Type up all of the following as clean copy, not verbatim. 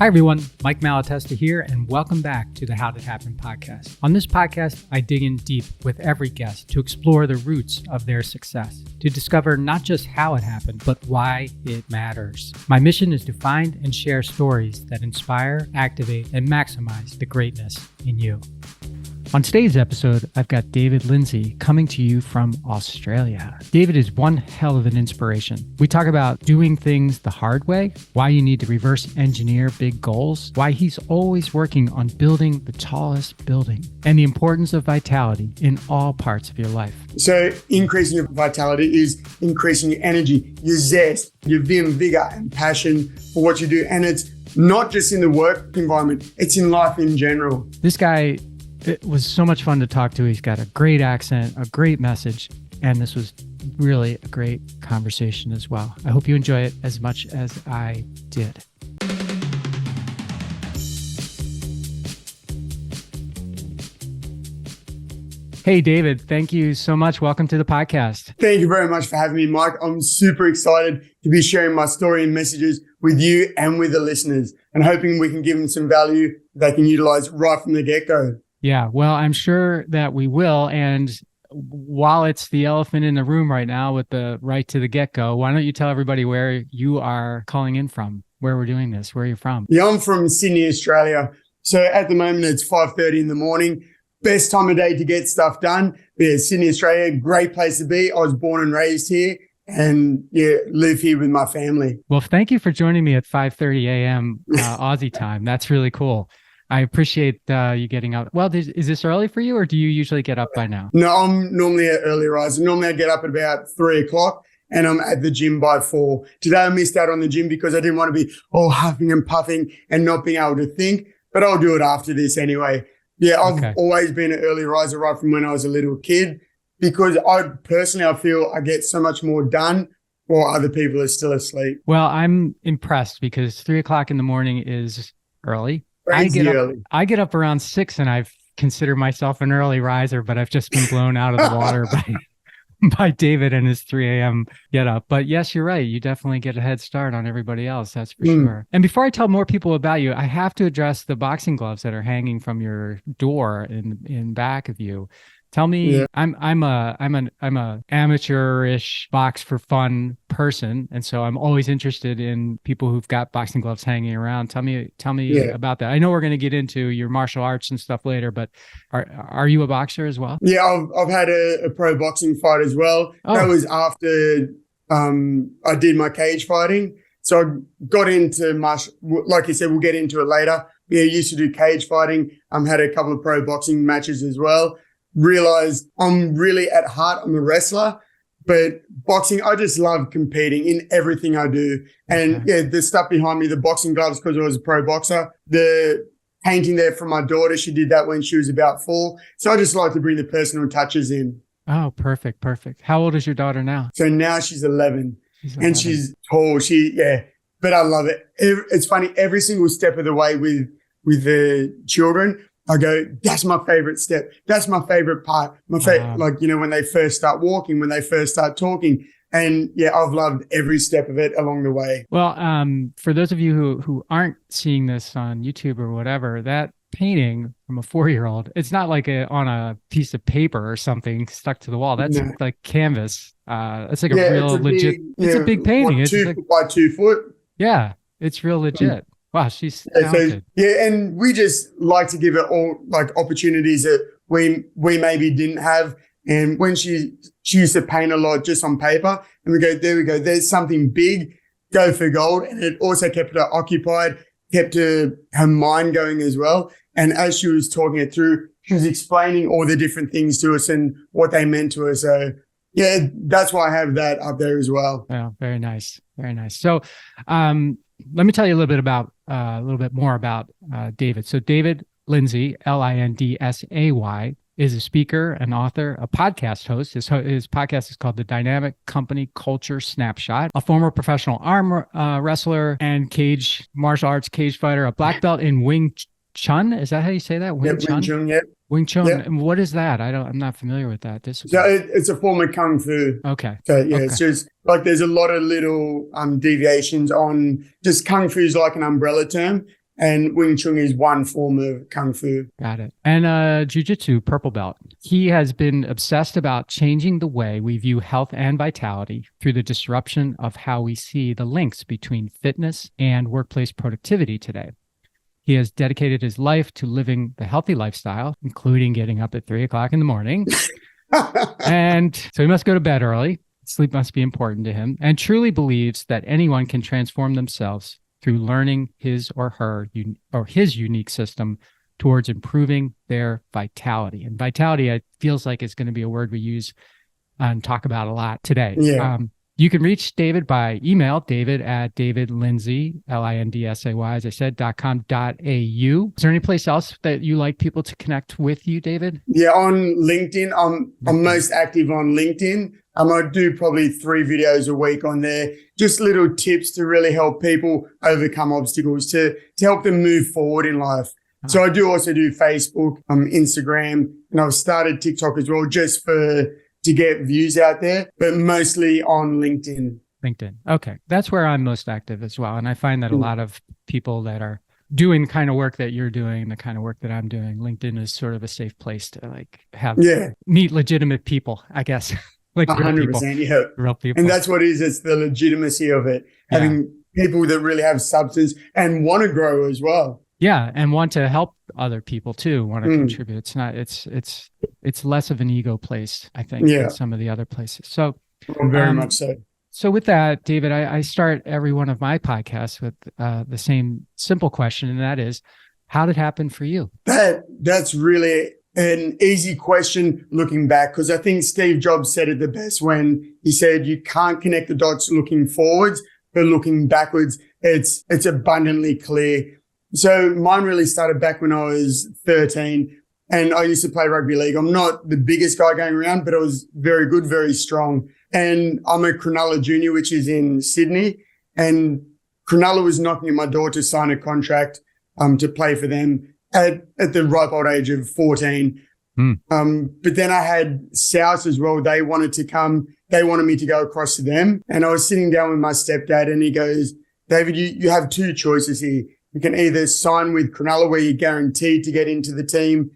Hi, everyone. Mike Malatesta here, and welcome back to the How Did Happen podcast. On this podcast, I dig in deep with every guest to explore the roots of their success, to discover not just how it happened, but why it matters. My mission is to find and share stories that inspire, activate, and maximize the greatness in you. On today's episode, I've got David Lindsay coming to you from Australia. David is one hell of an inspiration. We talk about doing things the hard way, why you need to reverse engineer big goals, why he's always working on building the tallest building, and the importance of vitality in all parts of your life. So increasing your vitality is increasing your energy, your zest, your vim, vigor, and passion for what you do. And it's not just in the work environment, it's in life in general. This guy, it was so much fun to talk to. He's got a great accent, a great message, and this was really a great conversation as well. I hope you enjoy it as much as I did. Hey, David, thank you so much. Welcome to the podcast. Thank you very much for having me, Mike. I'm super excited to be sharing my story and messages with you and with the listeners, and hoping we can give them some value they can utilize right from the get-go. Yeah, well, I'm sure that we will. And while it's the elephant in the room right now with the right to the get-go, why don't you tell everybody where you are calling in from, where we're doing this, where you're from? Yeah, I'm from Sydney, Australia. So at the moment, it's 5:30 in the morning. Best time of day to get stuff done. Yeah, Sydney, Australia, great place to be. I was born and raised here and live here with my family. Well, thank you for joining me at 5:30 a.m. Aussie time. That's really cool. I appreciate you getting up. Well, is this early for you, or do you usually get up by now? No, I'm normally an early riser. Normally I get up at about 3 o'clock and I'm at the gym by 4. Today I missed out on the gym because I didn't want to be all huffing and puffing and not being able to think, but I'll do it after this anyway. Yeah, I've always been an early riser right from when I was a little kid, because I feel I get so much more done while other people are still asleep. Well, I'm impressed because 3 o'clock in the morning is early. I get up around 6 and I consider myself an early riser, but I've just been blown out of the water by David and his 3 a.m. get up. But yes, you're right. You definitely get a head start on everybody else. That's for sure. And before I tell more people about you, I have to address the boxing gloves that are hanging from your door in back of you. Tell me, yeah. I'm a amateurish box for fun person, and so I'm always interested in people who've got boxing gloves hanging around. Tell me about that. I know we're going to get into your martial arts and stuff later, but are you a boxer as well? Yeah, I've had a pro boxing fight as well. Oh. That was after I did my cage fighting. So I got into like you said, we'll get into it later. Yeah, I used to do cage fighting. Had a couple of pro boxing matches as well. Realized I'm really at heart, I'm a wrestler, but boxing, I just love competing in everything I do. And the stuff behind me, the boxing gloves, because I was a pro boxer, the painting there from my daughter, she did that when she was about 4. So I just like to bring the personal touches in. Oh, perfect. How old is your daughter now? So now she's 11. And she's tall. But I love it. It's funny, every single step of the way with the children, I go, that's my favorite step. That's my favorite part. My favorite, when they first start walking, when they first start talking. And I've loved every step of it along the way. Well, for those of you who aren't seeing this on YouTube or whatever, that painting from a 4-year-old, it's not like on a piece of paper or something stuck to the wall. That's like canvas. It's like a real legit, it's a big painting. It's 2 foot by 2 foot. Yeah, it's real legit. Wow, she's talented. And we just like to give it all opportunities that we maybe didn't have. And when she used to paint a lot just on paper, and we go, there we go, there's something big, go for gold. And it also kept her occupied, kept her mind going as well. And as she was talking it through, she was explaining all the different things to us and what they meant to us. So that's why I have that up there as well. Yeah, very nice. Very nice. So, let me tell you a little bit more about David. So David Lindsay, Lindsay, is a speaker, an author, a podcast host. His podcast is called The Dynamic Company Culture Snapshot. A former professional arm wrestler and martial arts cage fighter, a black belt in Wing Chun. Is that how you say that? Wing Chun? Wing Chun, yep. Wing Chun. Yep. And what is that? I'm not familiar with that. It's a form of Kung Fu. Okay. So it's just there's a lot of little deviations on just Kung Fu is like an umbrella term. and Wing Chun is one form of Kung Fu. Got it. And Jiu-Jitsu, purple belt. He has been obsessed about changing the way we view health and vitality through the disruption of how we see the links between fitness and workplace productivity today. He has dedicated his life to living the healthy lifestyle, including getting up at 3 o'clock in the morning. And so he must go to bed early. Sleep must be important to him, and truly believes that anyone can transform themselves through learning his unique system towards improving their vitality. And vitality, it feels like it's going to be a word we use and talk about a lot today. Yeah. You can reach David by email, David@davidlindsay, Lindsay, as I said, .com.au. Is there any place else that you like people to connect with you, David? Yeah, on LinkedIn. I'm most active on LinkedIn. I do probably 3 videos a week on there, just little tips to really help people overcome obstacles, to help them move forward in life. So I do also do Facebook, Instagram, and I've started TikTok as well, just to get views out there, but mostly on LinkedIn. LinkedIn. Okay. That's where I'm most active as well. And I find that a lot of people that are doing the kind of work that you're doing, the kind of work that I'm doing, LinkedIn is sort of a safe place to meet legitimate people, I guess. Like 100%, real people. And that's what it is. It's the legitimacy of it. Yeah. Having people that really have substance and want to grow as well. Yeah, and want to help other people too, want to contribute. It's not, it's less of an ego place, I think, than some of the other places. So very much so. So with that, David, I start every one of my podcasts with the same simple question, and that is, how did it happen for you? That's really an easy question looking back, because I think Steve Jobs said it the best when he said you can't connect the dots looking forwards, but looking backwards, it's abundantly clear. So mine really started back when I was 13, and I used to play rugby league. I'm not the biggest guy going around, but I was very good, very strong. And I'm a Cronulla junior, which is in Sydney, and Cronulla was knocking at my door to sign a contract to play for them at the ripe old age of 14. But then I had South as well. They wanted to come. They wanted me to go across to them. And I was sitting down with my stepdad, and he goes, David, you have 2 choices here. You can either sign with Cronulla, where you're guaranteed to get into the team.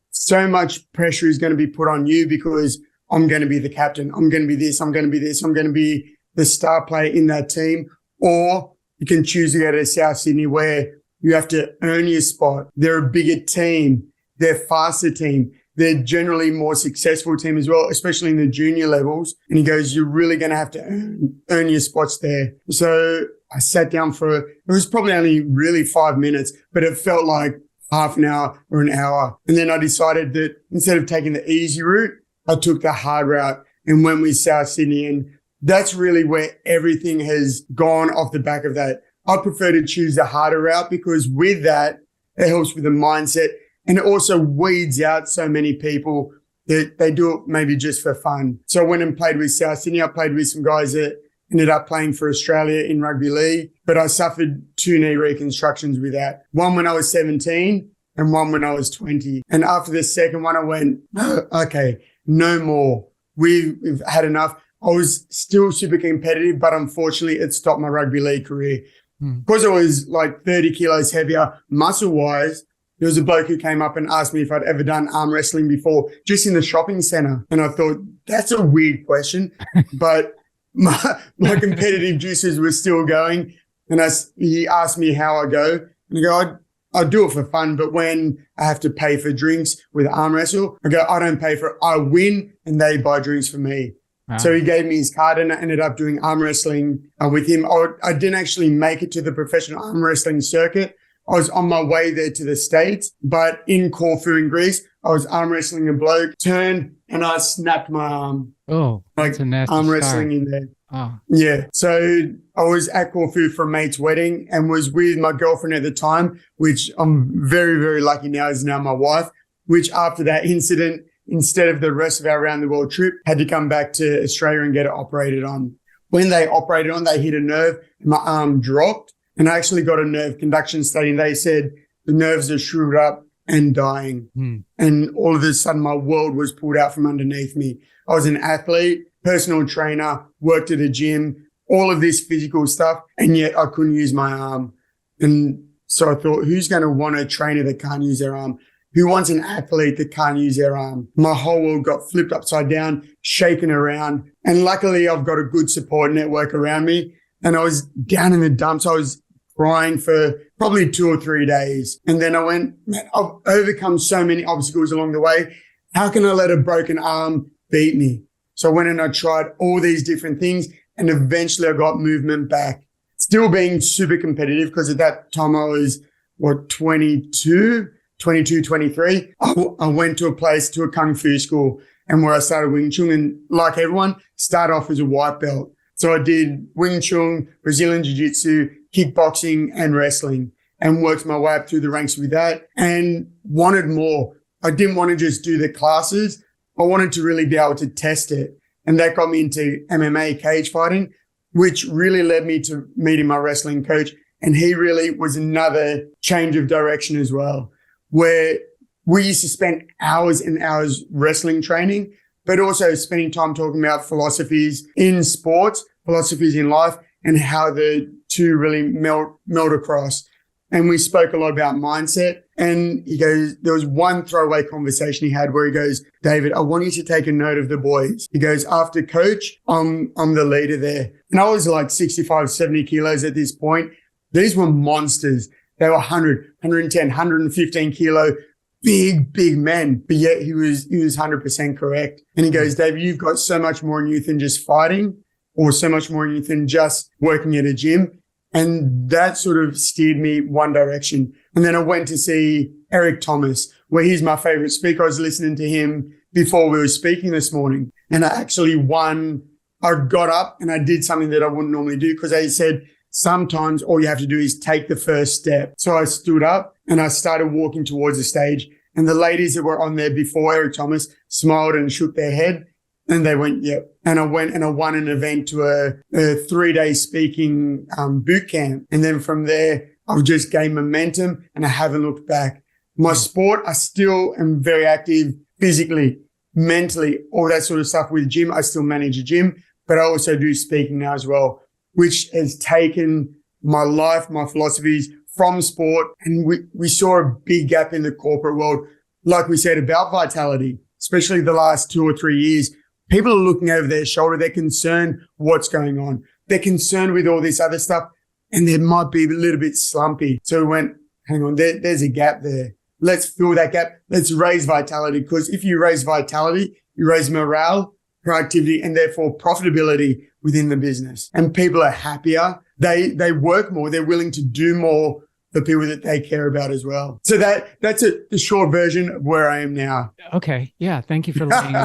So much pressure is going to be put on you because I'm going to be the captain. I'm going to be this. I'm going to be this. I'm going to be the star player in that team. Or you can choose to go to South Sydney, where you have to earn your spot. They're a bigger team. They're a faster team. They're generally more successful team as well, especially in the junior levels. And he goes, you're really going to have to earn your spots there. So I sat down it was probably only really 5 minutes, but it felt like half an hour or an hour. And then I decided that instead of taking the easy route, I took the hard route and went with South Sydney. And that's really where everything has gone off the back of that. I prefer to choose the harder route because with that, it helps with the mindset, and it also weeds out so many people that they do it maybe just for fun. So I went and played with South Sydney. I played with some guys that ended up playing for Australia in rugby league, but I suffered 2 knee reconstructions with that. One when I was 17 and one when I was 20. And after the second one, I went, okay, no more. We've had enough. I was still super competitive, but unfortunately it stopped my rugby league career. Because I was like 30 kilos heavier muscle-wise, there was a bloke who came up and asked me if I'd ever done arm wrestling before, just in the shopping center. And I thought, that's a weird question, but my competitive juices were still going. And he asked me how I go. And I go, I do it for fun, but when I have to pay for drinks with arm wrestle, I go, I don't pay for it. I win and they buy drinks for me. Wow. So he gave me his card and I ended up doing arm wrestling with him. I didn't actually make it to the professional arm wrestling circuit. I was on my way there to the States, but in Corfu in Greece, I was arm wrestling a bloke, turned and I snapped my arm. Oh, that's a nasty arm scar. Wrestling in there. Oh. Yeah. So I was at Corfu for a mate's wedding and was with my girlfriend at the time, which I'm very, very lucky now is now my wife, which after that incident, instead of the rest of our around the world trip, had to come back to Australia and get it operated on. When they operated on, they hit a nerve and my arm dropped. And I actually got a nerve conduction study and they said the nerves are shriveled up and dying. And all of a sudden my world was pulled out from underneath me. I was an athlete, personal trainer, worked at a gym, all of this physical stuff, and yet I couldn't use my arm. And So I thought, who's going to want a trainer that can't use their arm? Who wants an athlete that can't use their arm? My whole world got flipped upside down, shaken around. And luckily, I've got a good support network around me. And I was down in the dumps. I was crying for probably 2 or 3 days. And then I went, man, I've overcome so many obstacles along the way. How can I let a broken arm beat me? So I went and I tried all these different things. And eventually I got movement back. Still being super competitive because at that time I was, 22, 23. I went to a Kung Fu school and where I started Wing Chun, and like everyone, started off as a white belt. So I did Wing Chun, Brazilian Jiu-Jitsu, kickboxing and wrestling and worked my way up through the ranks with that and wanted more. I didn't want to just do the classes. I wanted to really be able to test it. And that got me into MMA cage fighting, which really led me to meeting my wrestling coach. And he really was another change of direction as well, where we used to spend hours and hours wrestling training, but also spending time talking about philosophies in sports, philosophies in life, and how the two really meld across. And we spoke a lot about mindset. And he goes, there was one throwaway conversation he had where he goes, David, I want you to take a note of the boys. He goes, after coach, I'm the leader there. And I was like 65, 70 kilos at this point. These were monsters. They were 100, 110, 115 kilo, big men. But yet he was 100% correct. And he goes, David, you've got so much more in you than just fighting or so much more in you than just working at a gym. And that sort of steered me one direction. And then I went to see Eric Thomas, where he's my favorite speaker. I was listening to him before we were speaking this morning. And I actually I got up and I did something that I wouldn't normally do because they said sometimes all you have to do is take the first step. So I stood up and I started walking towards the stage. And the ladies that were on there before Eric Thomas smiled and shook their head. And they went, yep. And I went and I won an event to a 3-day speaking boot camp. And then from there, I've just gained momentum and I haven't looked back. My sport, I still am very active physically, mentally, all that sort of stuff with gym. I still manage a gym, but I also do speaking now as well, which has taken my life, my philosophies from sport. And we saw a big gap in the corporate world, like we said, about vitality, especially the last 2 or 3 years. People are looking over their shoulder. They're concerned what's going on. They're concerned with all this other stuff, and they might be a little bit slumpy. So we went, hang on, there's a gap there. Let's fill that gap. Let's raise vitality, because if you raise vitality, you raise morale, productivity, and therefore profitability within the business. And people are happier. They work more. They're willing to do more for people that they care about as well. So that's the short version of where I am now. Okay. Yeah. Thank you for laying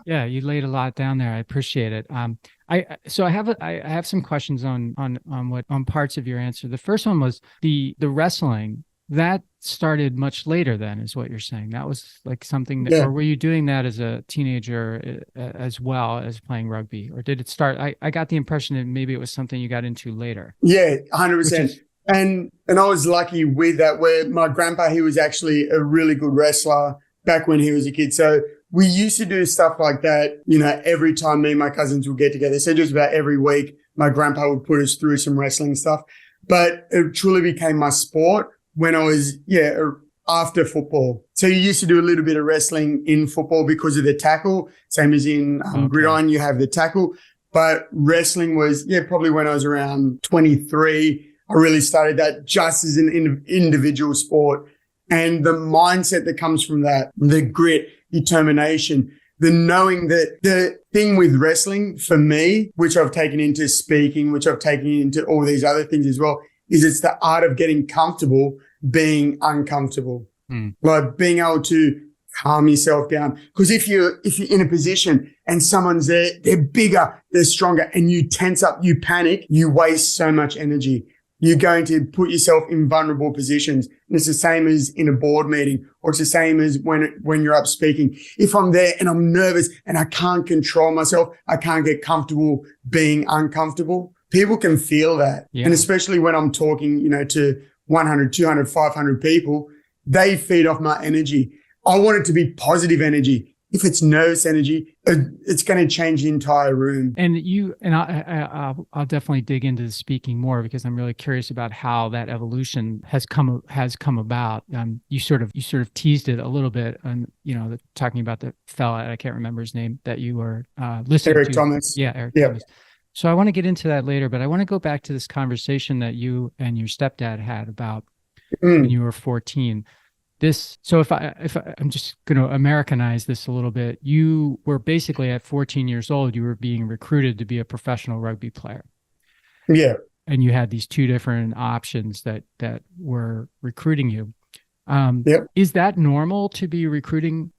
you laid a lot down there. I appreciate it. I have some questions on parts of your answer. The first one was the wrestling that started much later then, is what you're saying. That was like something that, or were you doing that as a teenager as well as playing rugby, or did it start? I got the impression that maybe it was something you got into later. Yeah, 100%. And I was lucky with that, where my grandpa, he was actually a really good wrestler back when he was a kid. So we used to do stuff like that, every time me and my cousins would get together. So just about every week, my grandpa would put us through some wrestling stuff. But it truly became my sport when I was, after football. So you used to do a little bit of wrestling in football because of the tackle, same as in gridiron, you have the tackle. But wrestling was, probably when I was around 23, I really started that just as an individual sport. And the mindset that comes from that, the grit, determination, the knowing that the thing with wrestling for me, which I've taken into speaking, which I've taken into all these other things as well, is it's the art of getting comfortable being uncomfortable. Like being able to calm yourself down. Because if you're in a position and someone's there, they're bigger, they're stronger, and you tense up, you panic, you waste so much energy. You're going to put yourself in vulnerable positions. And it's the same as in a board meeting, or it's the same as when you're up speaking. If I'm there and I'm nervous and I can't control myself, I can't get comfortable being uncomfortable. People can feel that. Yeah. And especially when I'm talking, to 100, 200, 500 people, they feed off my energy. I want it to be positive energy. if it's nervous energy, it's going to change the entire room. And I'll definitely dig into the speaking more, because I'm really curious about how that evolution has come about. You sort of teased it a little bit, and talking about the fella, I can't remember his name, that you were listening to. Eric Thomas. Yeah, Eric Thomas. So I want to get into that later, but I want to go back to this conversation that you and your stepdad had about when you were 14. So if I'm just going to Americanize this a little bit, you were basically at 14 years old, you were being recruited to be a professional rugby player. Yeah. And you had these two different options that were recruiting you. Is that normal to be recruiting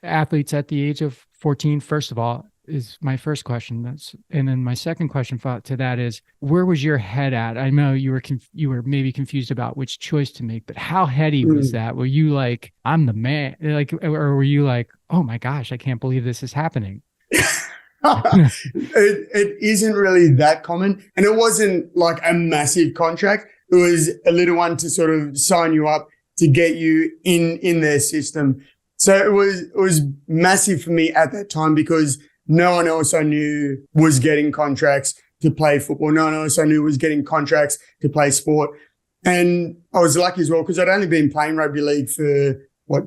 athletes at the age of 14? First of all, is my first question. And then my second question to that is, where was your head at? I know you were maybe confused about which choice to make, but how heady was that? Were you like, I'm the man, or were you like, oh my gosh, I can't believe this is happening? It isn't really that common, and it wasn't like a massive contract. It was a little one to sort of sign you up to get you in their system. So it was massive for me at that time, because no one else I knew was getting contracts to play football. No one else I knew was getting contracts to play sport. And I was lucky as well, because I'd only been playing rugby league for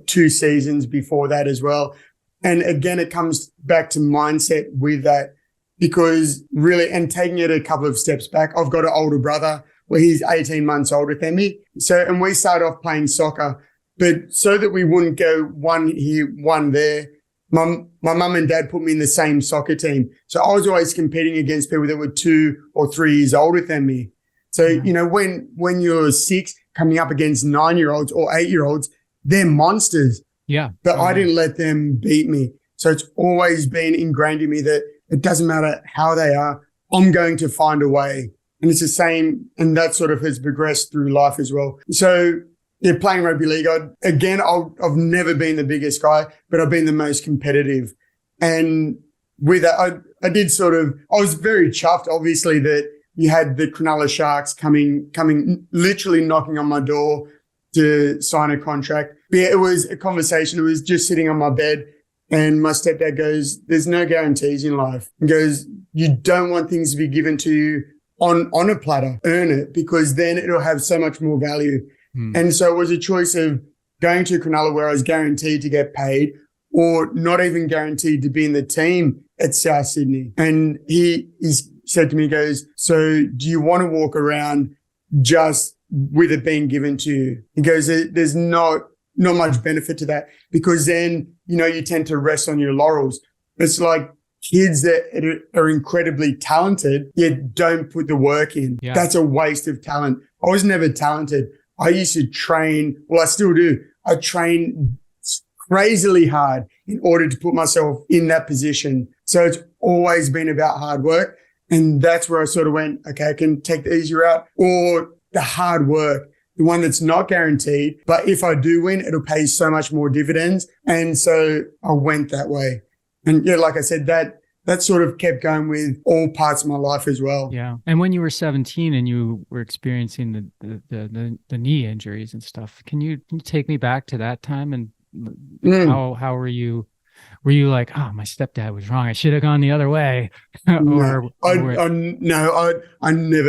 2 seasons before that as well. And again, it comes back to mindset with that, because really, and taking it a couple of steps back, I've got an older brother where he's 18 months older than me. And we started off playing soccer, but so that we wouldn't go one here, one there, my mum and dad put me in the same soccer team. So I was always competing against people that were 2 or 3 years older than me. So, when you're 6 coming up against 9-year-olds or 8-year-olds, they're monsters. Yeah. But I didn't let them beat me. So it's always been ingrained in me that it doesn't matter how they are, I'm going to find a way. And it's the same, and that sort of has progressed through life as well. So playing rugby league, I've never been the biggest guy, but I've been the most competitive. And with that, I was very chuffed, obviously, that you had the Cronulla Sharks coming, literally knocking on my door to sign a contract. But yeah, it was a conversation. It was just sitting on my bed, and my stepdad goes, there's no guarantees in life. He goes, you don't want things to be given to you on a platter. Earn it, because then it'll have so much more value. And so it was a choice of going to Cronulla, where I was guaranteed to get paid, or not even guaranteed to be in the team at South Sydney. And he said to me, he goes, so do you want to walk around just with it being given to you? He goes, there's not much benefit to that, because then, you tend to rest on your laurels. It's like kids that are incredibly talented, yet don't put the work in. Yeah. That's a waste of talent. I was never talented. I used to train, well, I still do. I train crazily hard in order to put myself in that position. So it's always been about hard work. And that's where I sort of went, okay, I can take the easy route, or the hard work, the one that's not guaranteed. But if I do win, it'll pay so much more dividends. And so I went that way. And yeah, like I said, that sort of kept going with all parts of my life as well. Yeah. And when you were 17 and you were experiencing the knee injuries and stuff, can you take me back to that time? And how were you? Were you like, oh, my stepdad was wrong, I should have gone the other way? I never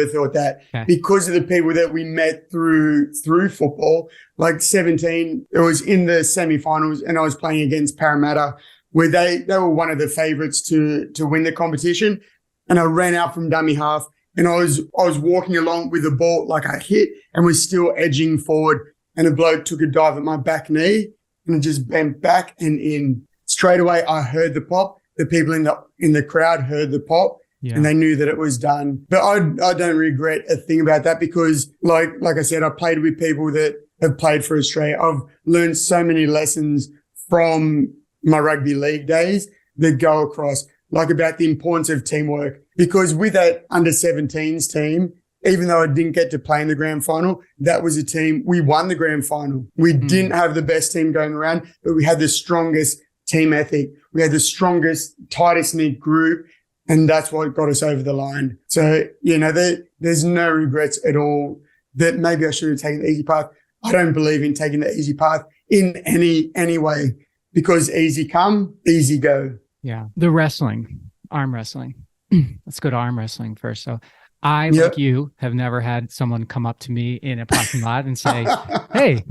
thought that. Okay. Because of the people that we met through football. Like 17, it was in the semi-finals, and I was playing against Parramatta, where they were one of the favourites to win the competition. And I ran out from dummy half, and I was walking along with the ball, like I hit and was still edging forward, and a bloke took a dive at my back knee, and it just bent back and in. Straight away, I heard the pop. The people in the crowd heard the pop, and they knew that it was done. But I don't regret a thing about that, because like I said, I played with people that have played for Australia. I've learned so many lessons from my rugby league days that go across, like about the importance of teamwork. Because with that under 17s team, even though I didn't get to play in the grand final, that was a team, we won the grand final. We didn't have the best team going around, but we had the strongest team ethic. We had the strongest, tightest knit group, and that's what got us over the line. So, there's no regrets at all that maybe I should have taken the easy path. I don't believe in taking the easy path in any way. because easy come, easy go. Yeah. The wrestling, arm wrestling. Let's go to arm wrestling first. So I, like you, have never had someone come up to me in a parking lot and say, "Hey,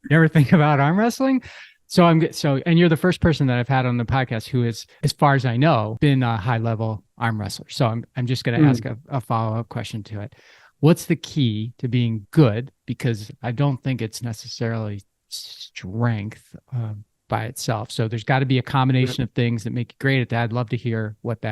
you ever think about arm wrestling?" And you're the first person that I've had on the podcast who is, as far as I know, been a high level arm wrestler. So I'm just going to ask a follow-up question to it. What's the key to being good? Because I don't think it's necessarily strength by itself. So there's got to be a combination of things that make you great at that. I'd love to hear what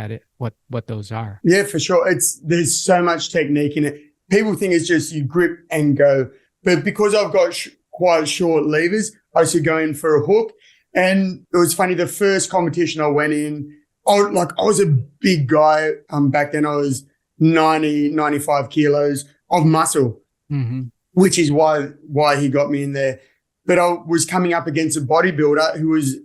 those are. Yeah, for sure. There's so much technique in it. People think it's just you grip and go, but because I've got quite short levers, I used to go in for a hook. And it was funny, the first competition I went in, I was a big guy. Back then I was 90, 95 kilos of muscle, which is why he got me in there. But I was coming up against a bodybuilder who was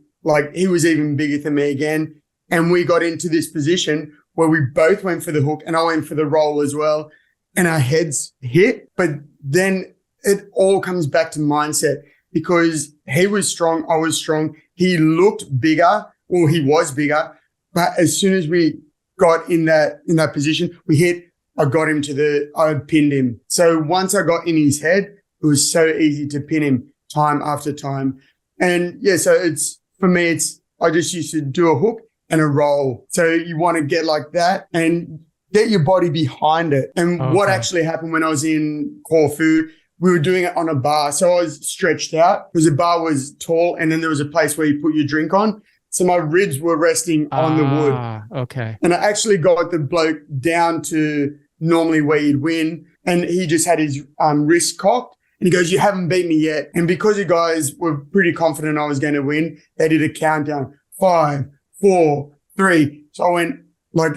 he was even bigger than me again. And we got into this position where we both went for the hook and I went for the roll as well. And our heads hit. But then it all comes back to mindset, because he was strong, I was strong. He looked bigger, or he was bigger. But as soon as we got in that position, we hit, I pinned him. So once I got in his head, it was so easy to pin him time after time. And yeah, so for me, I just used to do a hook and a roll. So you want to get like that and get your body behind it. And what actually happened when I was in Corfu, we were doing it on a bar. So I was stretched out because the bar was tall and then there was a place where you put your drink on. So my ribs were resting on the wood. Okay. And I actually got the bloke down to normally where you'd win. And he just had his wrist cocked. And he goes, "You haven't beat me yet." And because you guys were pretty confident I was going to win, they did a countdown. 5, 4, 3. So I went,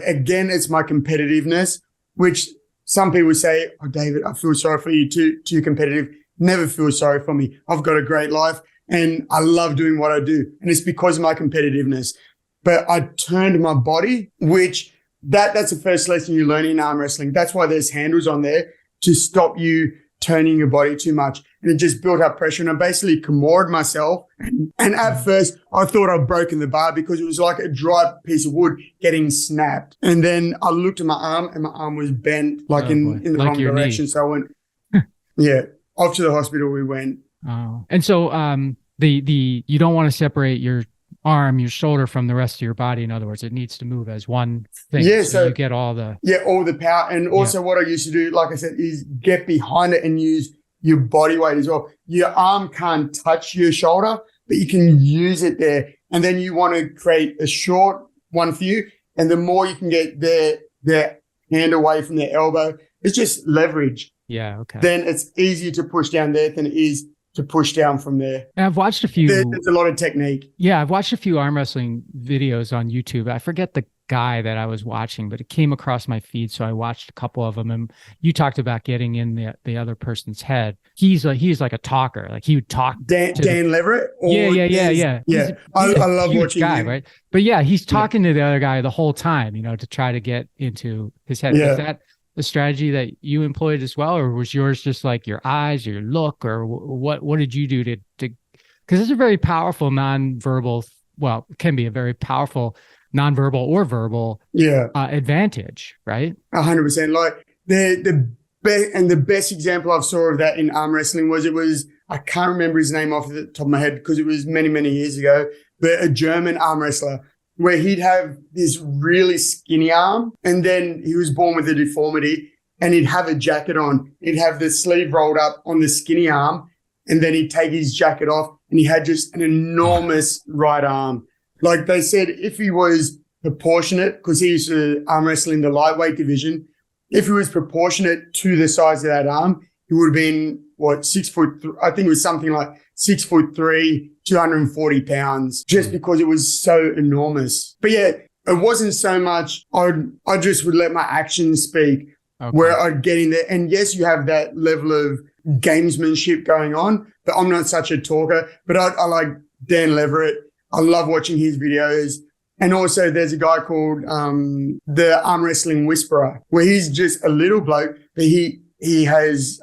again, it's my competitiveness, which some people say, "Oh, David, I feel sorry for you, too competitive." Never feel sorry for me. I've got a great life and I love doing what I do. And it's because of my competitiveness. But I turned my body, which that's the first lesson you learn in arm wrestling. That's why there's handles on there to stop you turning your body too much. And it just built up pressure. And I basically Kimura'd myself. And at first I thought I'd broken the bar because it was like a dry piece of wood getting snapped. And then I looked at my arm and my arm was bent in the wrong direction. Knee. So I went, off to the hospital we went. Oh. And so you don't want to separate your arm, your shoulder from the rest of your body. In other words, it needs to move as one thing. Yeah, so you get all the power. And also what I used to do, like I said, is get behind it and use your body weight as well. Your arm can't touch your shoulder, but you can use it there. And then you want to create a short one for you. And the more you can get their hand away from their elbow, it's just leverage. Yeah, okay. Then it's easier to push down there than it is to push down from there. And I've watched a few. There's a lot of technique. Yeah, I've watched a few arm wrestling videos on YouTube. I forget the guy that I was watching, but it came across my feed, so I watched a couple of them. And you talked about getting in the other person's head. He's like a talker. Like he would talk. Dan Leverett. Yeah. I love watching guy, him. Right? But yeah, he's talking to the other guy the whole time, to try to get into his head. Yeah. Is that the strategy that you employed as well, or was yours just like your eyes, your look, or what did you do to because it's a very powerful nonverbal, well, it can be a very powerful nonverbal or verbal advantage, right? 100%. Like the best example I've saw of that in arm wrestling was I can't remember his name off the top of my head because it was many, many years ago, but a German arm wrestler, where he'd have this really skinny arm and then he was born with a deformity and he'd have a jacket on. He'd have the sleeve rolled up on the skinny arm and then he'd take his jacket off and he had just an enormous right arm. Like they said, if he was proportionate, because he used to arm wrestle in the lightweight division, if he was proportionate to the size of that arm, he would have been, 6 foot, I think it was something like 6'3", 240 pounds, just because it was so enormous. But yeah, it wasn't so much, I just would let my actions speak, where I'd get in there. And yes, you have that level of gamesmanship going on, but I'm not such a talker. But I like Dan Leverett. I love watching his videos. And also there's a guy called the Arm Wrestling Whisperer, where he's just a little bloke, but he has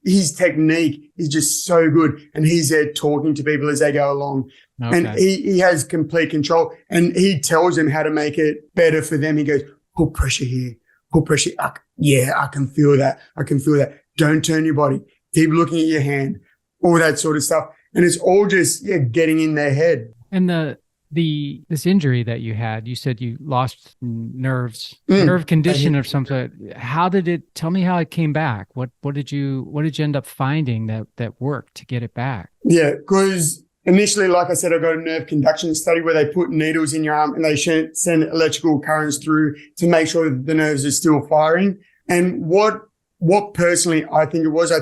his technique is just so good. And he's there talking to people as they go along. Okay. And he has complete control, and he tells them how to make it better for them. He goes, put pressure here, put pressure. I can feel that. I can feel that. Don't turn your body. Keep looking at your hand, all that sort of stuff. And it's all just getting in their head. And this injury that you had, you said you lost nerve condition or something. How did it? Tell me how it came back. What did you end up finding that worked to get it back? Yeah, because initially, like I said, I got a nerve conduction study where they put needles in your arm and they send electrical currents through to make sure that the nerves are still firing. And what personally I think it was a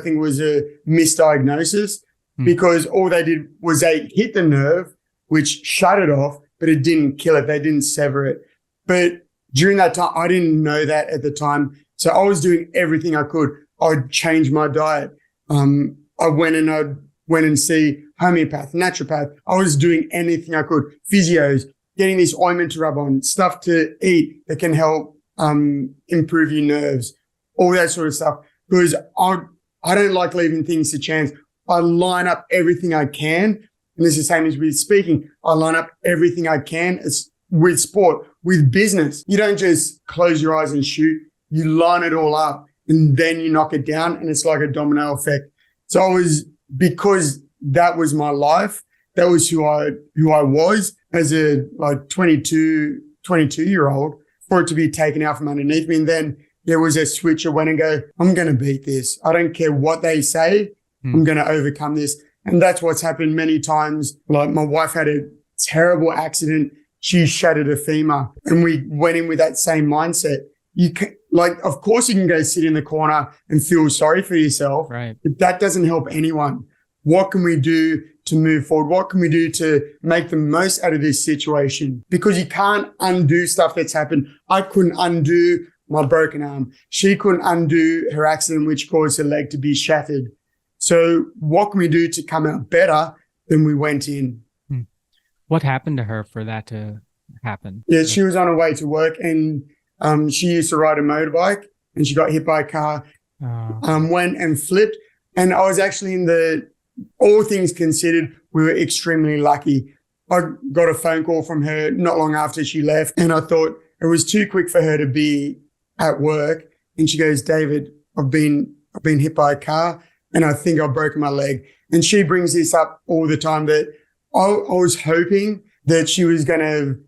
misdiagnosis, because all they did was they hit the nerve, which shut it off, but it didn't kill it. They didn't sever it. But during that time, I didn't know that at the time. So I was doing everything I could. I'd change my diet. I went and see homeopath, naturopath. I was doing anything I could. Physios, getting this ointment to rub on, stuff to eat that can help improve your nerves, all that sort of stuff. Because I don't like leaving things to chance. I line up everything I can. And it's the same as with speaking. I line up everything I can. It's with sport, with business. You don't just close your eyes and shoot. You line it all up and then you knock it down, and it's like a domino effect. So because that was my life. That was who I was as a 22-year-old, for it to be taken out from underneath me. And then there was a switch. I went and go, I'm going to beat this. I don't care what they say. I'm going to overcome this. And that's what's happened many times. Like, my wife had a terrible accident. She shattered a femur, and we went in with that same mindset. Of course you can go sit in the corner and feel sorry for yourself, right? But that doesn't help anyone. What can we do to move forward? What can we do to make the most out of this situation? Because you can't undo stuff that's happened. I couldn't undo my broken arm. She couldn't undo her accident, which caused her leg to be shattered. So what can we do to come out better than we went in? What happened to her for that to happen? Yeah, she was on her way to work, and she used to ride a motorbike, and she got hit by a car, went and flipped. And I was actually all things considered, we were extremely lucky. I got a phone call from her not long after she left, and I thought it was too quick for her to be at work. And she goes, David, I've been hit by a car, and I think I've broken my leg. And she brings this up all the time, that I was hoping that she was going to,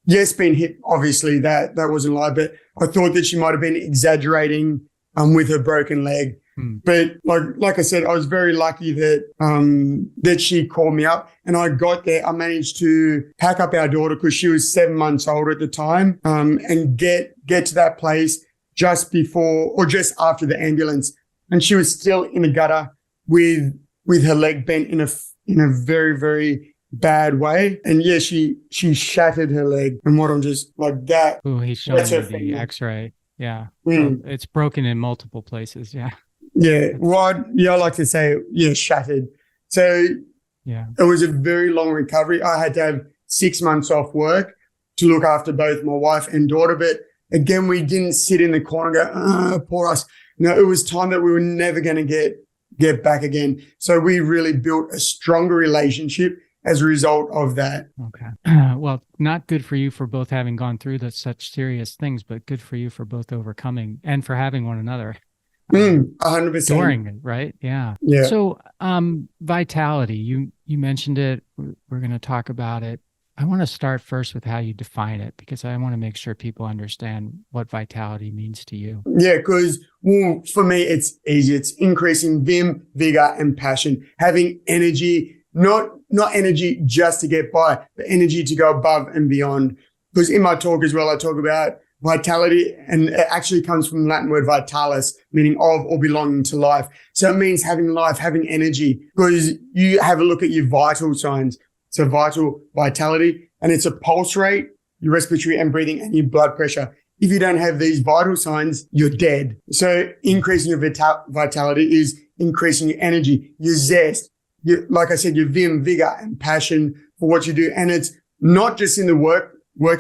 yes, been hit. Obviously that wasn't a lie, but I thought that she might have been exaggerating with her broken leg. But like I said, I was very lucky that she called me up, and I got there. I managed to pack up our daughter, because she was 7 months old at the time, and get to that place just before or just after the ambulance. And she was still in the gutter with her leg bent in a very, very bad way. And yeah, she shattered her leg. And what I'm just like that. Oh, he's showing me the X-ray. Yeah. So it's broken in multiple places. Yeah. Yeah. Well, I like to say, shattered. So yeah, it was a very long recovery. I had to have 6 months off work to look after both my wife and daughter. But again, we didn't sit in the corner and go, poor us. No, it was time that we were never going to get back again. So we really built a stronger relationship as a result of that. Okay. Well, not good for you for both having gone through such serious things, but good for you for both overcoming and for having one another. 100%. During it, right? Yeah. Yeah. So, vitality, you mentioned it. We're going to talk about it. I want to start first with how you define it, because I want to make sure people understand what vitality means to you. Yeah, because for me, it's easy. It's increasing vim, vigor, and passion. Having energy, not energy just to get by, but energy to go above and beyond. Because in my talk as well, I talk about vitality, and it actually comes from the Latin word vitalis, meaning of or belonging to life. So it means having life, having energy, because you have a look at your vital signs. So vitality, and it's a pulse rate, your respiratory and breathing, and your blood pressure. If you don't have these vital signs, you're dead. So increasing your vitality is increasing your energy, your zest, like I said, your vim, vigor, and passion for what you do. And it's not just in the work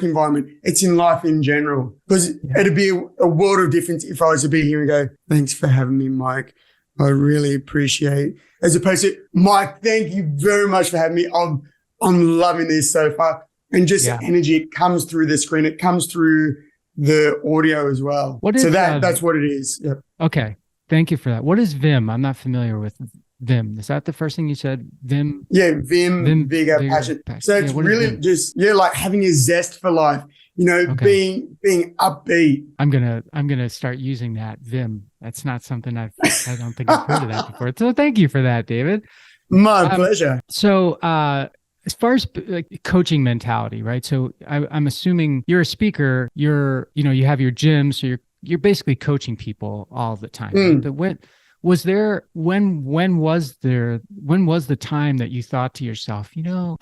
environment, it's in life in general. Because it'd be a world of difference if I was to be here and go, thanks for having me, Mike. I really appreciate, as opposed to, Mike, thank you very much for having me. I'm loving this so far. And just the energy, it comes through the screen. It comes through the audio as well. That's what it is. Yep. Okay. Thank you for that. What is Vim? I'm not familiar with Vim. Is that the first thing you said? Vim? Yeah, Vim, vigor, passion. So it's really just, like having a zest for life, being upbeat. I'm gonna start using that, Vim. That's not something I don't think I've heard of that before. So thank you for that, David. My pleasure. So as far as like coaching mentality, right? So I'm assuming you're a speaker, you have your gym, so you're basically coaching people all the time. Right? But when was the time that you thought to yourself, I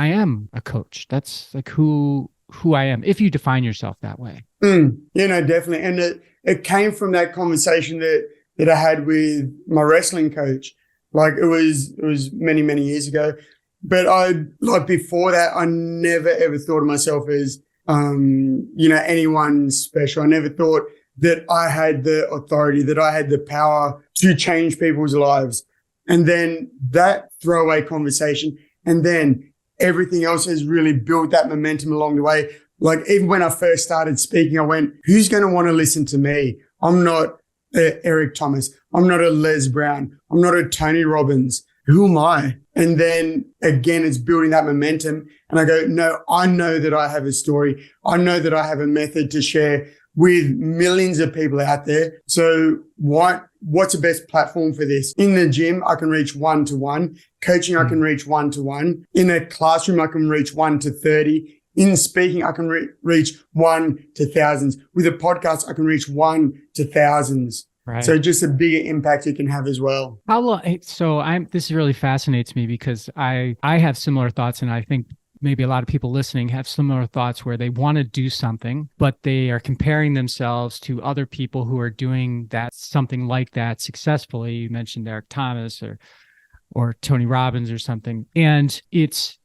am a coach. That's like who I am, if you define yourself that way. Definitely. And it came from that conversation that I had with my wrestling coach. Like it was many, many years ago. But before that, I never ever thought of myself as, anyone special. I never thought that I had the authority, that I had the power to change people's lives. And then that throwaway conversation, and then everything else has really built that momentum along the way. Like even when I first started speaking, I went, who's going to want to listen to me? I'm not Eric Thomas. I'm not a Les Brown. I'm not a Tony Robbins. Who am I? And then again, it's building that momentum. And I go, no, I know that I have a story. I know that I have a method to share with millions of people out there. So what's the best platform for this? In the gym, I can reach 1-to-1. Coaching, I can reach 1-to-1. In a classroom, I can reach 1-to-30. In speaking, I can reach 1-to-thousands. With a podcast, I can reach 1-to-thousands. Right. So just a bigger impact you can have as well. How long? So this really fascinates me because I have similar thoughts, and I think maybe a lot of people listening have similar thoughts where they want to do something, but they are comparing themselves to other people who are doing something like that successfully. You mentioned Eric Thomas or Tony Robbins or something. And it's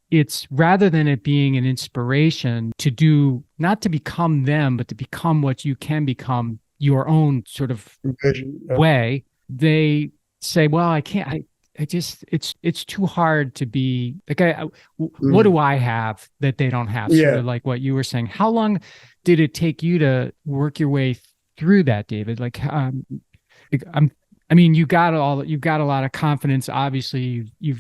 rather than it being an inspiration to do, not to become them, but to become what you can become, your own sort of way, they say, well, I can't, it's too hard to be like, what do I have that they don't have? Sort of like what you were saying. How long did it take you to work your way through that, David? Like, you've got a lot of confidence. Obviously you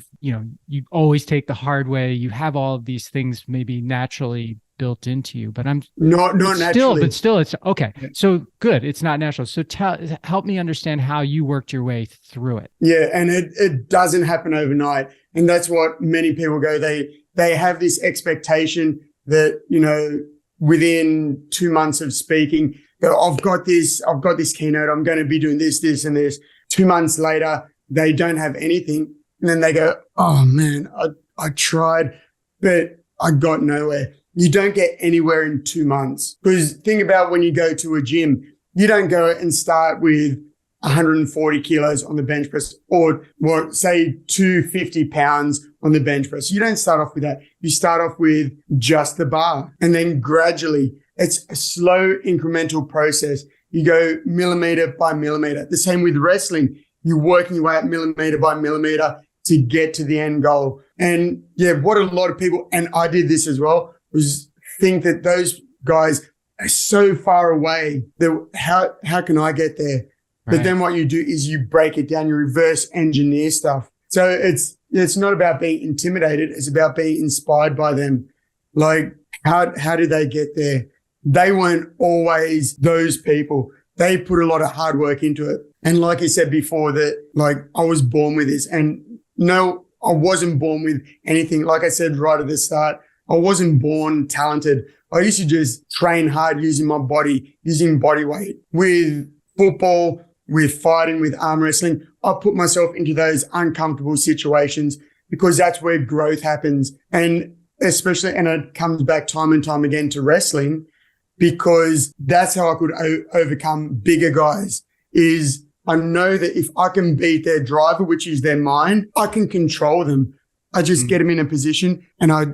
always take the hard way. You have all of these things maybe naturally built into you, but I'm not naturally. But still it's okay. So good. It's not natural. So help me understand how you worked your way through it. Yeah. And it doesn't happen overnight. And that's what many people go, they have this expectation that, within 2 months of speaking, I've got this keynote, I'm going to be doing this, and this. 2 months later, they don't have anything. And then they go, oh man, I tried, but I got nowhere. You don't get anywhere in 2 months. Because think about when you go to a gym, you don't go and start with 140 kilos on the bench press or say 250 pounds on the bench press. You don't start off with that. You start off with just the bar. And then gradually, it's a slow incremental process. You go millimeter by millimeter. The same with wrestling. You're working your way up millimeter by millimeter to get to the end goal. And what a lot of people, and I did this as well, was think that those guys are so far away that how can I get there? Right. But then what you do is you break it down, you reverse engineer stuff. So it's not about being intimidated. It's about being inspired by them. Like how did they get there? They weren't always those people. They put a lot of hard work into it. And like you said before, that like I was born with this, and no, I wasn't born with anything. Like I said right at the start, I wasn't born talented. I used to just train hard using my body, using body weight. With football, with fighting, with arm wrestling, I put myself into those uncomfortable situations because that's where growth happens. And especially, and it comes back time and time again to wrestling, because that's how I could overcome bigger guys. Is I know that if I can beat their driver, which is their mind, I can control them. I just get them in a position and I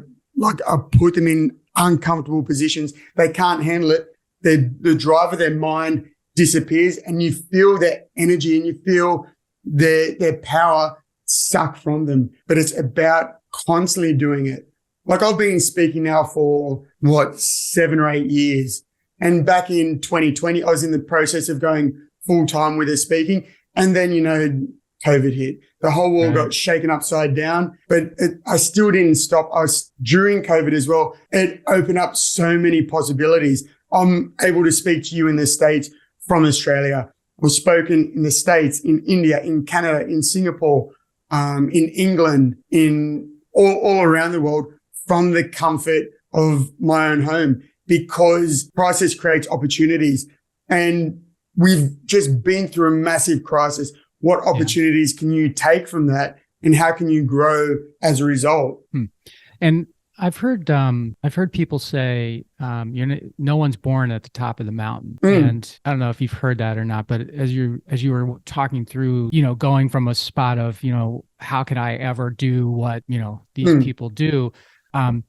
put them in uncomfortable positions. They can't handle it. The driver, their mind disappears, and you feel their energy and you feel their power sucked from them. But it's about constantly doing it. Like I've been speaking now for 7 or 8 years. And back in 2020, I was in the process of going full time with the speaking. And then, COVID hit. The whole world got shaken upside down, but I still didn't stop. During COVID as well, it opened up so many possibilities. I'm able to speak to you in the States from Australia. I've spoken in the States, in India, in Canada, in Singapore, in England, in all around the world from the comfort of my own home, because crisis creates opportunities. And we've just been through a massive crisis. What opportunities can you take from that, and how can you grow as a result? And I've heard people say, no one's born at the top of the mountain. And I don't know if you've heard that or not, but as you were talking through, going from a spot of, how can I ever do what, these people do?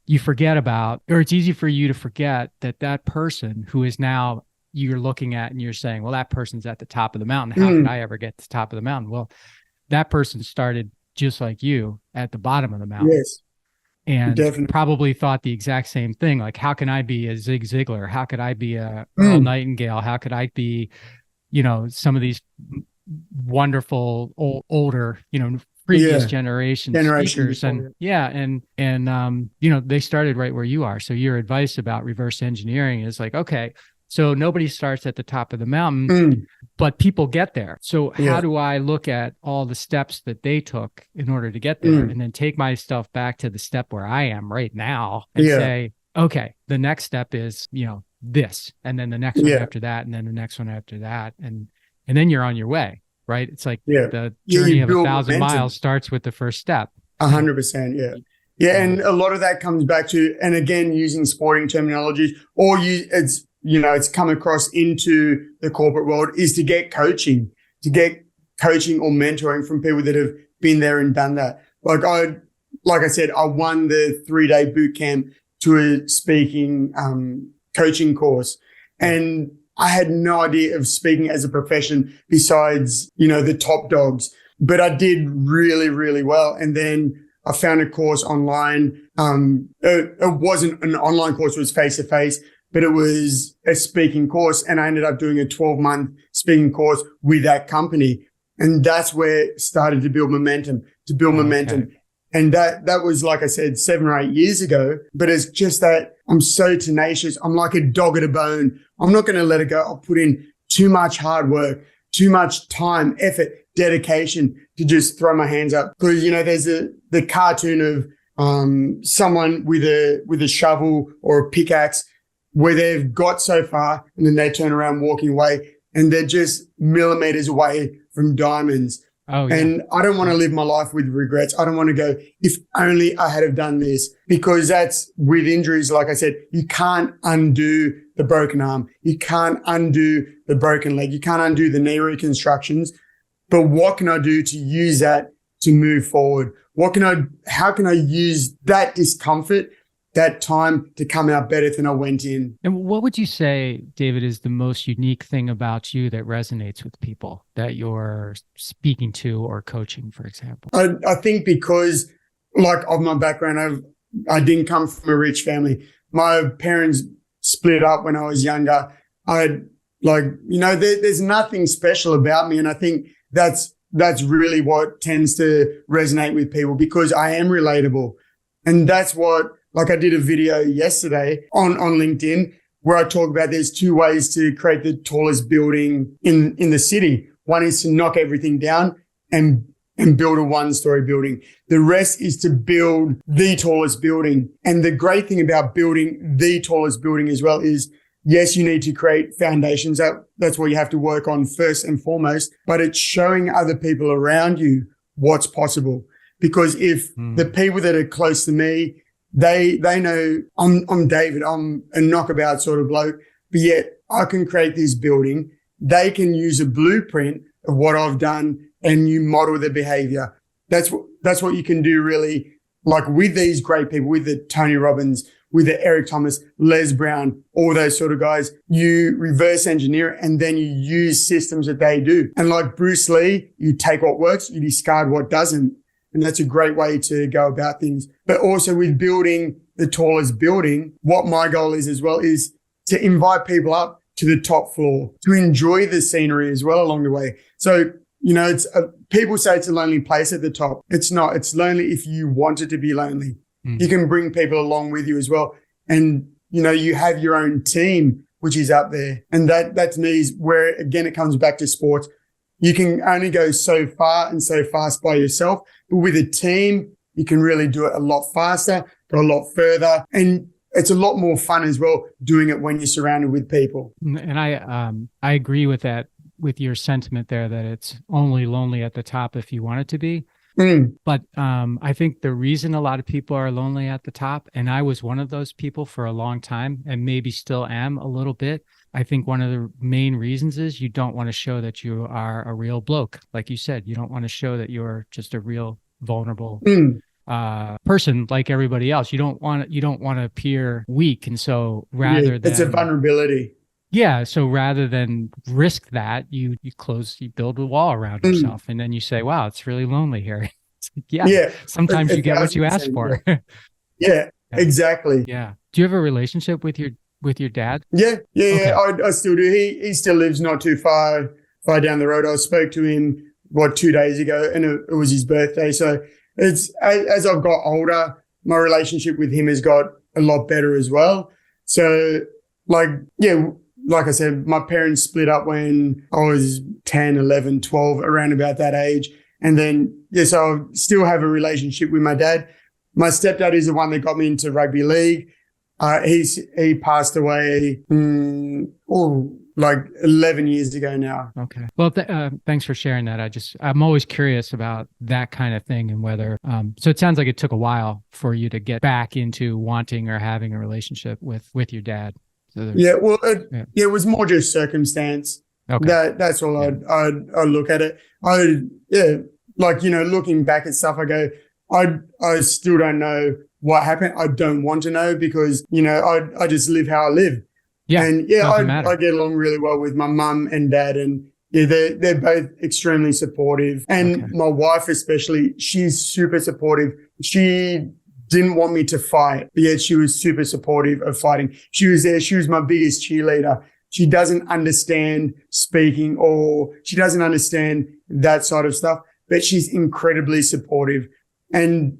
You forget about, or it's easy for you to forget that person who is now you're looking at and you're saying, well, that person's at the top of the mountain. How could I ever get to the top of the mountain? Well, that person started just like you at the bottom of the mountain. Yes. And probably thought the exact same thing. Like, how can I be a Zig Ziglar? How could I be a Earl Nightingale? How could I be, some of these wonderful older, previous generation speakers? And they started right where you are. So your advice about reverse engineering is like, okay, so nobody starts at the top of the mountain, but people get there. So how do I look at all the steps that they took in order to get there, and then take myself back to the step where I am right now and say, okay, the next step is, this, and then the next one after that, and then the next one after that. And then you're on your way, right? It's like the journey of 1,000 miles starts with the first step. 100%. Yeah. Yeah. And a lot of that comes back to, and again, using sporting terminology, or it's come across into the corporate world, is to get coaching or mentoring from people that have been there and done that. Like I said, I won the 3-day boot camp to a speaking coaching course, and I had no idea of speaking as a profession besides, the top dogs, but I did really, really well. And then I found a course online. It wasn't an online course, it was face-to-face, but it was a speaking course, and I ended up doing a 12-month speaking course with that company. And that's where it started to build momentum. And that was, like I said, 7 or 8 years ago. But it's just that I'm so tenacious. I'm like a dog at a bone. I'm not going to let it go. I'll put in too much hard work, too much time, effort, dedication to just throw my hands up. Because, there's the cartoon of someone with a shovel or a pickaxe, where they've got so far and then they turn around walking away, and they're just millimeters away from diamonds. Oh, yeah. And I don't want to live my life with regrets. I don't want to go, if only I had have done this, because that's with injuries. Like I said, you can't undo the broken arm. You can't undo the broken leg. You can't undo the knee reconstructions. But what can I do to use that to move forward? How can I use that discomfort, that time, to come out better than I went in? And what would you say, David, is the most unique thing about you that resonates with people that you're speaking to or coaching, for example? I think because, like, of my background, I didn't come from a rich family. My parents split up when I was younger. There's nothing special about me. And I think that's really what tends to resonate with people, because I am relatable. And that's what, like, I did a video yesterday on LinkedIn where I talk about there's 2 ways to create the tallest building in the city. One is to knock everything down and build a 1-story building. The rest is to build the tallest building. And the great thing about building the tallest building as well is, yes, you need to create foundations. That's what you have to work on first and foremost, but it's showing other people around you what's possible. Because if the people that are close to me, they know I'm David, I'm a knockabout sort of bloke, but yet I can create this building. They can use a blueprint of what I've done, and you model the behavior. That's what you can do, really, like with these great people, with the Tony Robbins, with the Eric Thomas, Les Brown, all those sort of guys. You reverse engineer it and then you use systems that they do. And like Bruce Lee, you take what works, you discard what doesn't. And that's a great way to go about things. But also with building the tallest building, what my goal is as well is to invite people up to the top floor, to enjoy the scenery as well along the way. So, you know, it's people say it's a lonely place at the top. It's not. It's lonely if you want it to be lonely. You can bring people along with you as well. And, you know, you have your own team, which is up there. And that to me is where, again, it comes back to sports. You can only go so far and so fast by yourself, but with a team, you can really do it a lot faster, go a lot further. And it's a lot more fun as well doing it when you're surrounded with people. And I agree with that, with your sentiment there, that it's only lonely at the top if you want it to be. But I think the reason a lot of people are lonely at the top, and I was one of those people for a long time and maybe still am a little bit, I think one of the main reasons is you don't want to show that you are a real bloke. Like you said, you don't want to show that you're just a real vulnerable person like everybody else. You don't want to appear weak. And so rather than... It's a vulnerability. Yeah. So rather than risk that, you build a wall around yourself, and then you say, wow, it's really lonely here. Sometimes you get what you ask for. Yeah, exactly. Yeah. Do you have a relationship with your dad? Yeah. Okay. I still do. He still lives not too far down the road. I spoke to him 2 days ago, and it was his birthday. So it's as I've got older, my relationship with him has got a lot better as well. So like I said, my parents split up when I was 10, 11, 12, around about that age. And then, so I still have a relationship with my dad. My stepdad is the one that got me into rugby league. He passed away, 11 years ago now. Okay. Well, thanks for sharing that. I'm always curious about that kind of thing, and whether, so it sounds like it took a while for you to get back into wanting or having a relationship with your dad. So it was more just circumstance. Okay. That's all. I look at it. Looking back at stuff, I go, I still don't know what happened. I don't want to know, because, I just live how I live. Yeah. And I get along really well with my mum and dad, and they're both extremely supportive. And my wife especially, she's super supportive. She didn't want me to fight, but yet she was super supportive of fighting. She was there. She was my biggest cheerleader. She doesn't understand speaking, or she doesn't understand that sort of stuff, but she's incredibly supportive. And,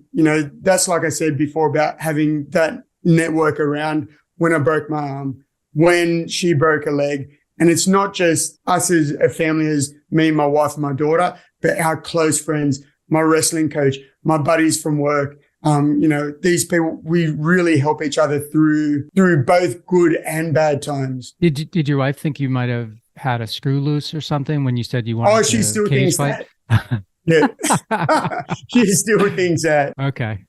that's like I said before about having that network around when I broke my arm, when she broke a leg. And it's not just us as a family, as me, my wife, and my daughter, but our close friends, my wrestling coach, my buddies from work. These people, we really help each other through both good and bad times. Did your wife think you might have had a screw loose or something when you said you wanted to she still cage thinks fight? That. Yeah. She still thinks that. Okay.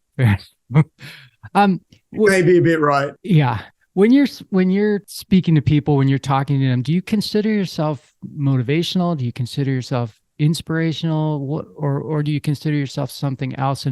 Maybe a bit right. Yeah. When you're speaking to people, when you're talking to them, do you consider yourself motivational? Do you consider yourself inspirational, or do you consider yourself something else?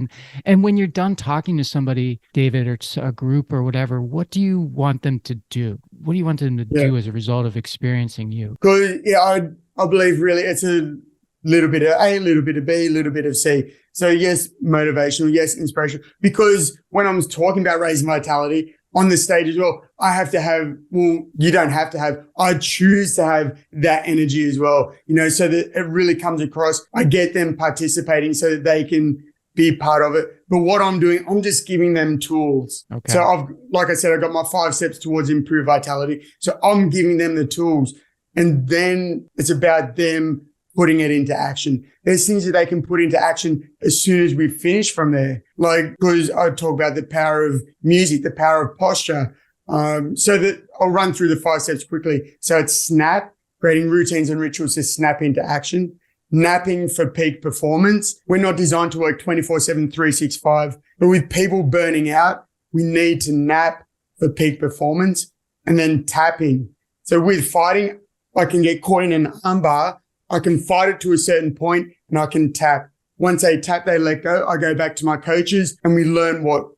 And when you're done talking to somebody, David, or a group or whatever, what do you want them to do? What do you want them to do as a result of experiencing you? Because I believe really it's a little bit of A, a little bit of B, a little bit of C. So yes, motivational, yes, inspirational. Because when I'm talking about raising vitality on the stage as well, I have to have, you don't have to have, I choose to have that energy as well, so that it really comes across. I get them participating so that they can be part of it. But what I'm doing, I'm just giving them tools. Okay. So like I said, I got my 5 steps towards improved vitality. So I'm giving them the tools, and then it's about them putting it into action. There's things that they can put into action as soon as we finish from there. Because I talk about the power of music, the power of posture. So that I'll run through the 5 steps quickly. So it's snap, creating routines and rituals to snap into action. Napping for peak performance. We're not designed to work 24/7, 365, but with people burning out, we need to nap for peak performance. And then tapping. So with fighting, I can get caught in an armbar. I can fight it to a certain point and I can tap. Once they tap, they let go. I go back to my coaches and we learn what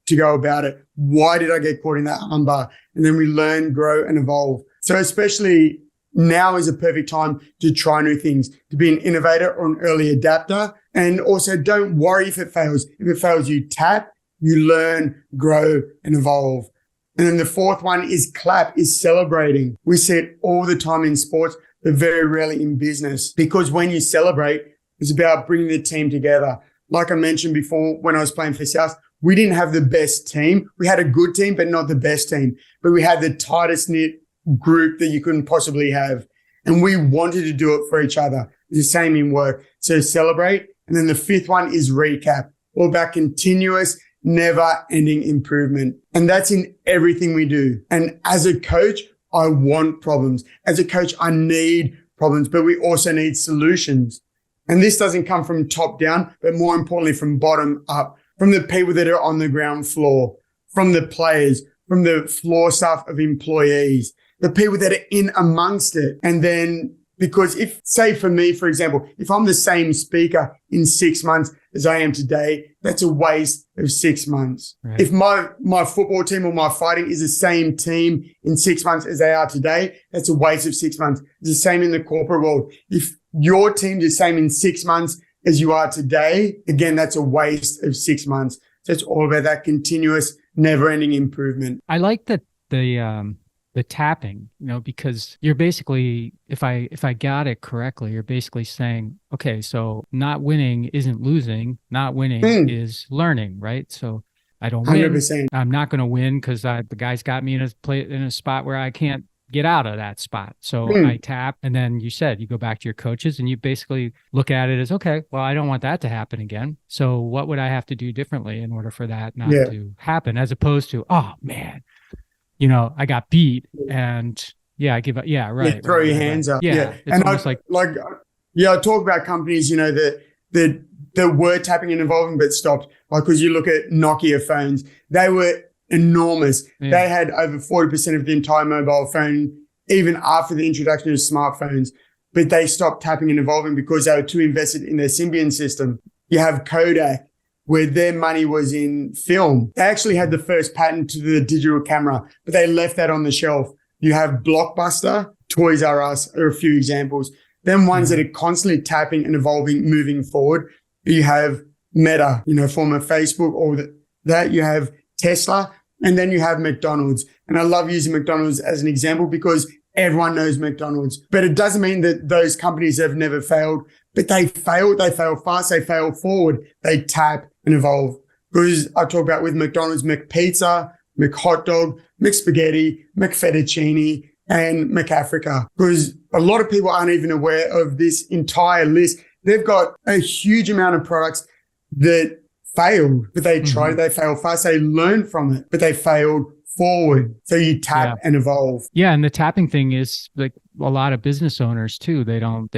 to go about it. Why did I get caught in that armbar? And then we learn, grow, and evolve. So especially now is a perfect time to try new things, to be an innovator or an early adapter. And also don't worry if it fails. If it fails, you tap, you learn, grow, and evolve. And then the fourth one is clap, is celebrating. We see it all the time in sports, but very rarely in business, because when you celebrate, it's about bringing the team together. Like I mentioned before, when I was playing for South, we didn't have the best team. We had a good team, but not the best team. But we had the tightest knit group that you couldn't possibly have. And we wanted to do it for each other. It's the same in work. So celebrate. And then the fifth one is recap, all about continuous, never-ending improvement. And that's in everything we do. And as a coach, I want problems. As a coach, I need problems, but we also need solutions. And this doesn't come from top down, but more importantly, from bottom up, from the people that are on the ground floor, from the players, from the floor staff of employees, the people that are in amongst it. And then, because if, say for me, for example, if I'm the same speaker in 6 months as I am today, that's a waste of 6 months. Right. If my football team or my fighting is the same team in 6 months as they are today, that's a waste of 6 months. It's the same in the corporate world. If your team's the same in 6 months as you are today, again, that's a waste of 6 months. So it's all about that continuous, never-ending improvement. I like that the tapping, because you're basically, if I got it correctly, you're basically saying, okay, so not winning isn't losing, not winning is learning, right? So I don't win. 100%. I'm not going to win because the guy's got me in a spot where I can't get out of that spot. So I tap, and then you go back to your coaches and you basically look at it as, okay, well, I don't want that to happen again. So what would I have to do differently in order for that not to happen, as opposed to, oh man, I got beat and I give up. Yeah, right. Throw your hands up. Yeah. It's and almost I talk about companies, that were tapping and evolving but stopped. Like, because you look at Nokia phones, they were enormous. Yeah. They had over 40% of the entire mobile phone, even after the introduction of smartphones. But they stopped tapping and evolving because they were too invested in their Symbian system. You have Kodak, where their money was in film. They actually had the first patent to the digital camera, but they left that on the shelf. You have Blockbuster, Toys R Us are a few examples. Then ones that are constantly tapping and evolving, moving forward. You have Meta, former Facebook, or that. You have Tesla, and then you have McDonald's. And I love using McDonald's as an example because everyone knows McDonald's. But it doesn't mean that those companies have never failed. But they fail fast, they fail forward, they tap and evolve. Because I talk about with McDonald's, McPizza, McHotdog, McSpaghetti, McFettuccine, and McAfrica. Because a lot of people aren't even aware of this entire list. They've got a huge amount of products that failed, but they tried, they failed fast, they learned from it, but they failed forward. So you tap and evolve. Yeah, and the tapping thing is like a lot of business owners too. They don't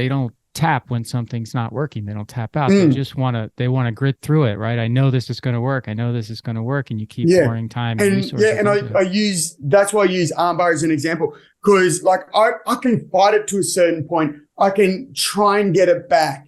tap when something's not working. They don't tap out. They just want to grit through it, right? I know this is going to work. I know this is going to work. And you keep pouring time and resources. Yeah, and that's why I use armbar as an example, because like I can fight it to a certain point. I can try and get it back,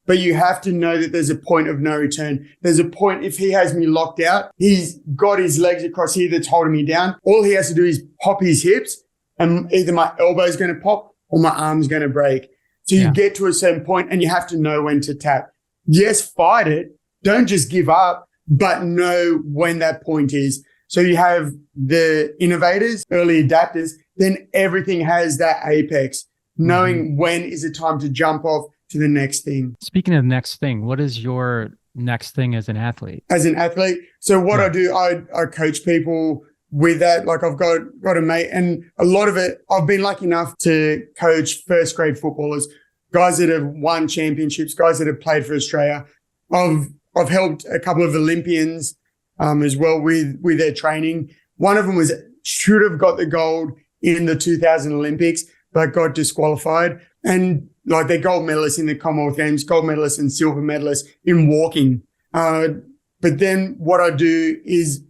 but you have to know that there's a point of no return. There's a point, if he has me locked out, he's got his legs across here that's holding me down. All he has to do is pop his hips and either my elbow is going to pop or my arm's going to break. So you get to a certain point and you have to know when to tap. Yes, fight it. Don't just give up, but know when that point is. So you have the innovators, early adapters, then everything has that apex, knowing when is it time to jump off to the next thing. Speaking of next thing, what is your next thing as an athlete? As an athlete? So what I do, I coach people with that. Like I've got a mate, and a lot of it, I've been lucky enough to coach first grade footballers, guys that have won championships, guys that have played for Australia. I've helped a couple of Olympians as well with their training. One of them should have got the gold in the 2000 Olympics, but got disqualified. And like they're gold medalists in the Commonwealth Games, gold medalists and silver medalists in walking. But then what I do is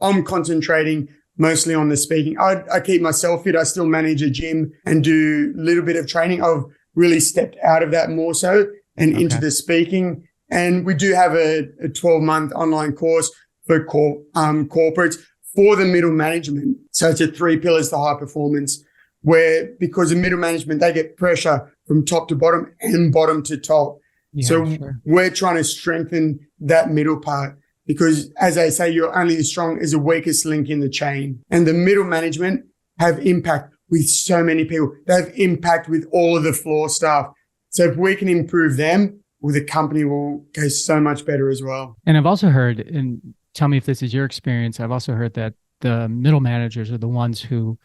I'm concentrating mostly on the speaking. I keep myself fit. I still manage a gym and do a little bit of training. I've really stepped out of that more so and into the speaking. And we do have a 12-month online course for corporates, for the middle management. So it's a 3 pillars to high performance, where because the middle management, they get pressure from top to bottom and bottom to top. Yeah, so sure. We're trying to strengthen that middle part because, as they say, you're only as strong as the weakest link in the chain. And the middle management have impact with so many people. They have impact with all of the floor staff. So if we can improve them, well, the company will go so much better as well. And I've also heard, and tell me if this is your experience, I've also heard that the middle managers are the ones who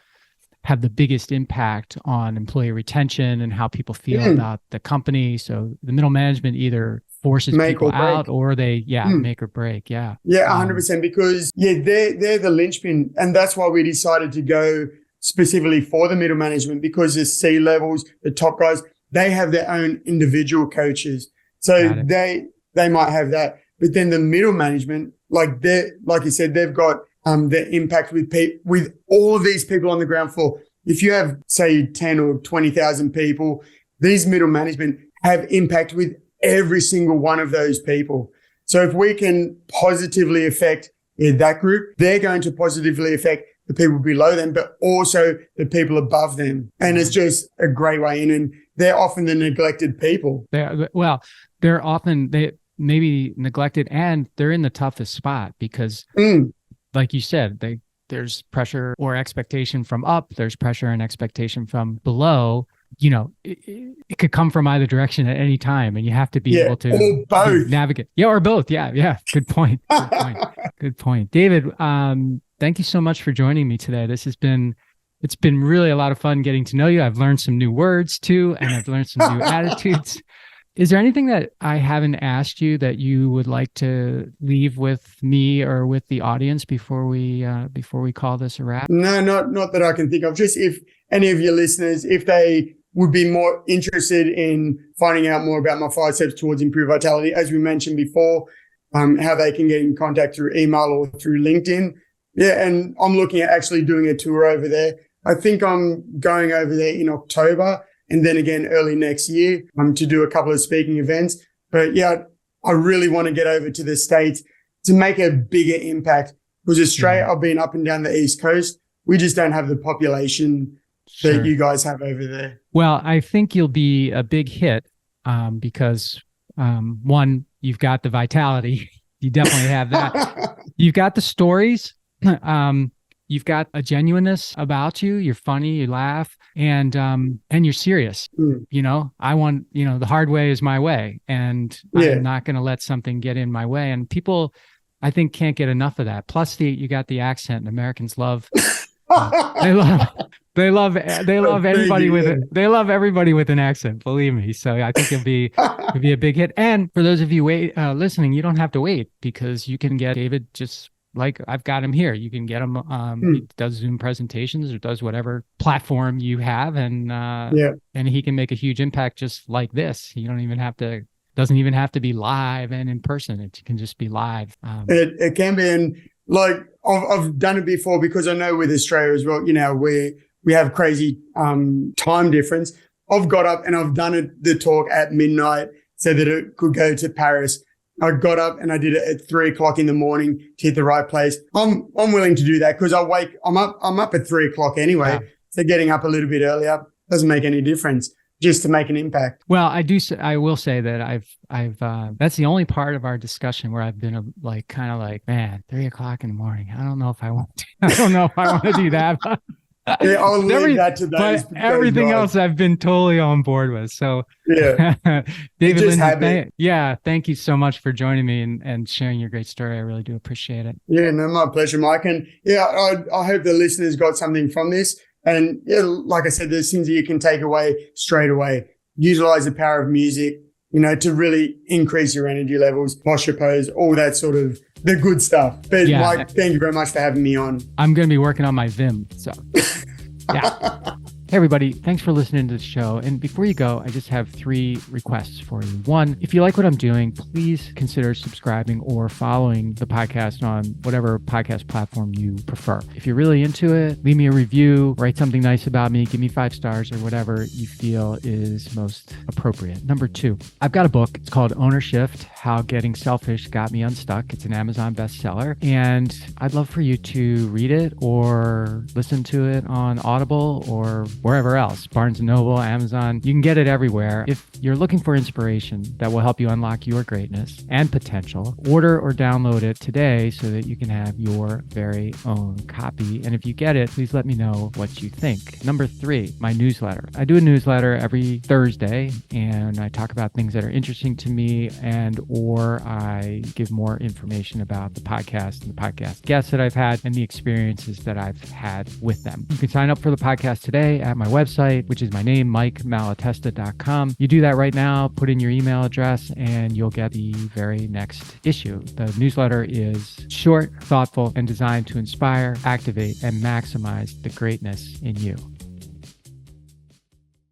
have the biggest impact on employee retention and how people feel about the company. So the middle management either forces people out or they, make or break. Yeah. Yeah, 100%. Because they're the linchpin. And that's why we decided to go specifically for the middle management, because the C levels, the top guys, they have their own individual coaches. So they might have that. But then the middle management, like you said, they've got their impact with all of these people on the ground floor. If you have, say, 10 or 20,000 people, these middle management have impact with every single one of those people. So if we can positively affect that group, they're going to positively affect the people below them, but also the people above them. And it's just a great way in. And they're often the neglected people. They're often, they maybe neglected, and they're in the toughest spot because like you said, there's pressure or expectation from up, there's pressure and expectation from below. You know, it could come from either direction at any time, and you have to be able to navigate. Yeah, or both. Yeah. Good point. Good point. David, thank you so much for joining me today. It's been really a lot of fun getting to know you. I've learned some new words too, and I've learned some new attitudes. Is there anything that I haven't asked you that you would like to leave with me or with the audience before we call this a wrap? No, not that I can think of. Just if any of your listeners, if they would be more interested in finding out more about my 5 steps towards improved vitality, as we mentioned before, how they can get in contact through email or through LinkedIn. Yeah, and I'm looking at actually doing a tour over there. I think I'm going over there in October, and then again early next year to do a couple of speaking events. But yeah, I really want to get over to the States to make a bigger impact, because Australia, I've been up and down the East Coast. We just don't have the population that you guys have over there. Well, I think you'll be a big hit because one, you've got the vitality. You definitely have that. You've got the stories. You've got a genuineness about you. You're funny, you laugh, and you're serious. You know, I want, the hard way is my way, and I'm not going to let something get in my way. And people, I think, can't get enough of that. Plus, you got the accent, and Americans love. They love everybody with an accent. Believe me. So I think it'll be a big hit. And for those of you listening, you don't have to wait, because you can get David just like I've got him here. You can get him. He does Zoom presentations or does whatever platform you have, and he can make a huge impact just like this. You don't even have to. Doesn't even have to be live and in person. It can just be live. It can be, and like I've done it before, because I know with Australia as well. We have crazy time difference. I've got up and I've done the talk at midnight so that it could go to Paris. I got up and I did it at 3:00 in the morning to hit the right place. I'm willing to do that, because I'm up at 3:00 anyway. Yeah. So getting up a little bit earlier doesn't make any difference, just to make an impact. Well, I will say that I've that's the only part of our discussion where I've been man, 3:00 in the morning. I don't know if I want to. I don't know if I want to do that. Yeah, I'll leave that to those. But everything else I've been totally on board with. So yeah, David Lindsay, thank you so much for joining me and sharing your great story. I really do appreciate it. Yeah, no, my pleasure, Mike. And I hope the listeners got something from this. And like I said, there's things that you can take away straight away. Utilize the power of music, to really increase your energy levels, posture pose, all that sort of the good stuff. But Mike, thank you very much for having me on. I'm going to be working on my Vim. So yeah. Hey, everybody. Thanks for listening to the show. And before you go, I just have 3 requests for you. 1, if you like what I'm doing, please consider subscribing or following the podcast on whatever podcast platform you prefer. If you're really into it, leave me a review, write something nice about me, give me 5 stars or whatever you feel is most appropriate. Number 2, I've got a book. It's called Owner Shift: How Getting Selfish Got Me Unstuck. It's an Amazon bestseller. And I'd love for you to read it or listen to it on Audible or wherever else, Barnes & Noble, Amazon. You can get it everywhere. If you're looking for inspiration that will help you unlock your greatness and potential, order or download it today so that you can have your very own copy. And if you get it, please let me know what you think. Number 3, my newsletter. I do a newsletter every Thursday, and I talk about things that are interesting to me, and or I give more information about the podcast and the podcast guests that I've had and the experiences that I've had with them. You can sign up for the podcast today at my website, which is my name, MikeMalatesta.com. You do that right now, put in your email address, and you'll get the very next issue. The newsletter is short, thoughtful, and designed to inspire, activate, and maximize the greatness in you.